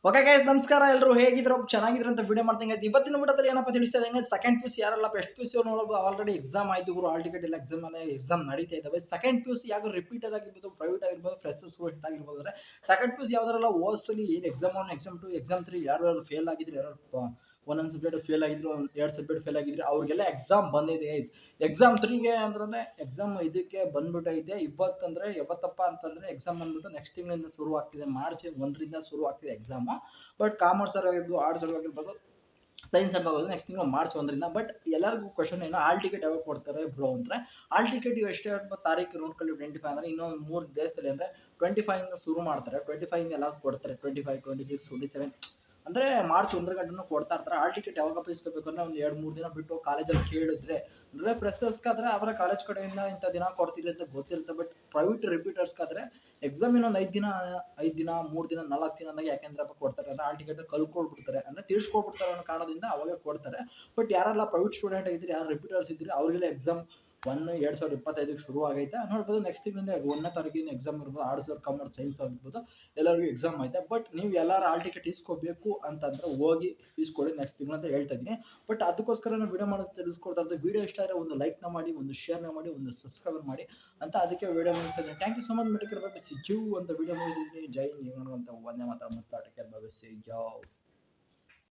okay guys ನಮಸ್ಕಾರ ಎಲ್ಲರೂ ಹೇಗಿದ್ರು ಚೆನ್ನಾಗಿದ್ರು ಅಂತ ವಿಡಿಯೋ ಮಾಡ್ತೀನಿ ಇವತ್ತಿನ ವಿಡಿಯೋದಲ್ಲಿ ಏನಪ್ಪ ತಿಳಿಸ್ತಾ ಇದ್ದಂಗೆ ಸೆಕೆಂಡ್ ಪಿ ಯು ಸಿ ಯಾರೆಲ್ಲ ಫಸ್ಟ್ ಪಿ ಯು ಸಿ ನೋಡೋದು ಆಲ್ರೆಡಿ ಎಕ್ಸಾಮ್ ಆಯ್ತು ಗುರು ಆಲ್ ಟಿಕೆಟ್ ಎಲ್ಲ ಎಕ್ಸಾಮ್ ನಡೀತಾ ಇದ್ದಾವೆ ಸೆಕೆಂಡ್ ಪಿ ಯು ಸಿ ಯಾರು ರಿಪೀಟೆಡ್ ಆಗಿರ್ಬೋದು ಪ್ರೈವೇಟ್ ಆಗಿರ್ಬೋದು ಫ್ರೆಶರ್ಸ್ ಸ್ಟೂಡೆಂಟ್ ಆಗಿರ್ಬೋದು ಅಂದರೆ ಸೆಕೆಂಡ್ ಪಿ ಯು ಸಿ ಯಾವ್ದಾರಲ್ಲ ಓದ್ಸಲಿ ಏನು ಎಕ್ಸಾಮ್ 1 ಎಕ್ಸಾಮ್ 2 ಎಕ್ಸಾಮ್ 3 ಯಾರು ಫೇಲ್ ಆಗಿದ್ರೆ ಯಾರು ಒಂದೊಂದು ಸಬ್ಜೆಕ್ಟ್ ಫೇಲ್ ಆಗಿದ್ರು ಎರಡು ಸಬ್ಜೆಕ್ಟ್ ಫೇಲ್ ಆಗಿದ್ರೆ ಅವ್ರಿಗೆಲ್ಲ ಎಕ್ಸಾಮ್ ಬಂದಿದೆ ಎಕ್ಸಾಮ್ 3ಗೆ ಅಂತಂದ್ರೆ ಎಕ್ಸಾಮ್ ಇದಕ್ಕೆ ಬಂದ್ಬಿಟ್ಟೈತೆ ಇವತ್ತಂದ್ರೆ ಯಾವತ್ತಪ್ಪ ಅಂತಂದ್ರೆ ಎಕ್ಸಾಮ್ ಬಂದ್ಬಿಟ್ಟು ನೆಕ್ಸ್ಟ್ ತಿಂಗಳಿಂದ ಶುರು ಆಗ್ತಿದೆ ಮಾರ್ಚ್ 1ರಿಂದ ಶುರು ಆಗ್ತಿದೆ ಎಕ್ಸಾಮ್ ಬಟ್ ಕಾಮರ್ಸ್ ಆಗಿರ್ಬೋದು ಆರ್ಟ್ಸ್ ಆಗಿರ್ಬೋದು ಸೈನ್ಸ್ ಆಗಿರ್ಬೋದು ನೆಕ್ಸ್ಟ್ ತಿಂಗಳು ಮಾರ್ಚ್ 1ರಿಂದ ಬಟ್ ಎಲ್ಲರಿಗೂ ಕ್ವಶನ್ ಏನೋ ಆಲ್ ಟಿಕೆಟ್ ಯಾವಾಗ ಕೊಡ್ತಾರೆ ಬ್ರೋ ಅಂದರೆ ಆಲ್ ಟಿಕೆಟ್ ಎಷ್ಟೇ ತಾರೀಕು ನೋಡ್ಕೊಳ್ಳಿ 25 ಅಂದರೆ ಇನ್ನೊಂದು 3 ಡೇಸಲ್ಲಿ ಅಂದರೆ 25 ಶುರು ಮಾಡ್ತಾರೆ 25 ಎಲ್ಲ ಕೊಡ್ತಾರೆ 25 26 27 ಅಂದರೆ ಮಾರ್ಚ್ 1 ಗಂಟೆನೂ ಕೊಡ್ತಾ ಇರ್ತಾರೆ ಆಲ್ ಟಿಕೆಟ್ ಯಾವಾಗಪ್ಪ ಇಸ್ಕೋಬೇಕು ಅಂದರೆ ಒಂದು 2-3 ದಿನ ಬಿಟ್ಟು ಕಾಲೇಜಲ್ಲಿ ಕೇಳಿದ್ರೆ ಅಂದರೆ ಫ್ರೆಶರ್ಸ್ಗಾದ್ರೆ ಅವರ ಕಾಲೇಜ್ ಕಡೆಯಿಂದ ಇಂಥ ದಿನ ಕೊಡ್ತೀರಿ ಅಂತ ಗೊತ್ತಿರುತ್ತೆ ಬಟ್ ಪ್ರೈವೇಟ್ ರಿಪೀಟರ್ಸ್ಗಾದ್ರೆ ಎಕ್ಸಾಮ್ ಇನ್ನೊಂದು 5 ದಿನ 3 ದಿನ 4 ದಿನ ಅಂದಾಗ ಯಾಕೆಂದ್ರಪ್ಪ ಕೊಡ್ತಾರೆ ಅಂದರೆ ಆಲ್ ಟಿಕೆಟ್ ಕಲ್ಕೊಳ್ಬಿಡ್ತಾರೆ ಅಂದರೆ ತಿಳಿಸ್ಕೊಡ್ಬಿಡ್ತಾರೆ ಅನ್ನೋ ಕಾರಣದಿಂದ ಅವಾಗ ಕೊಡ್ತಾರೆ ಬಟ್ ಯಾರೆಲ್ಲ ಪ್ರೈವೇಟ್ ಸ್ಟೂಡೆಂಟ್ ಆಗಿದ್ರೆ ಯಾರು ರಿಪೀಟರ್ಸ್ ಇದ್ರೆ ಅವರಿಗೆಲ್ಲ ಎಕ್ಸಾಮ್ 1/2025 ಶುರು ಆಗೈತೆ ನೋಡ್ಬೋದು ನೆಕ್ಸ್ಟ್ ತಿಂಗಳಿಂದ 1ನೇ ತಾರೀಕಿನ ಎಕ್ಸಾಮ್ ಇರ್ಬೋದು ಆರ್ಟ್ಸ್ ಕಾಮರ್ಸ್ ಸೈನ್ಸ್ ಆಗಿರ್ಬೋದು ಎಲ್ಲರಿಗೂ ಎಕ್ಸಾಮ್ ಐತೆ ಬಟ್ ನೀವು ಎಲ್ಲರೂ ಆಲ್ ಟಿಕೆಟ್ ಇಸ್ಕೋಬೇಕು ಅಂತಂದ್ರೆ ಹೋಗಿ ಇಸ್ಕೊಳ್ಳಿ ನೆಕ್ಸ್ಟ್ ತಿಂಗಳು ಅಂತ ಹೇಳ್ತಾ ಇದ್ದೀನಿ ಬಟ್ ಅದಕ್ಕೋಸ್ಕರ ನಾನು ವಿಡಿಯೋ ಮಾಡೋದು ತಿಳಿಸ್ಕೊಡ್ತಾ ಇದ್ದೆ ವಿಡಿಯೋ ಇಷ್ಟ ಆದರೆ ಒಂದು ಲೈಕ್ನ ಮಾಡಿ ಒಂದು ಶೇರ್ನ ಮಾಡಿ ಒಂದು ಸಬ್ಸ್ಕ್ರೈಬ್ ಮಾಡಿ ಅಂತ ಅದಕ್ಕೆ ವಿಡಿಯೋ ಮುಗಿಸ್ತಾ ಇದ್ದೀನಿ thank you so much medical ಬಾಬಿ ಸಿ ಜೂ ಅಂತ ವಿಡಿಯೋ ಮುಗಿದಿದ್ದೀನಿ ಜೈ ಹಿಂದ್ ಅಂತ ಒಂದೇ ಮಾತ್ರ ಮುತ್ತಾಟಕ್ಕೆ ಬಾಬಿ ಸಿ ಜಾವ್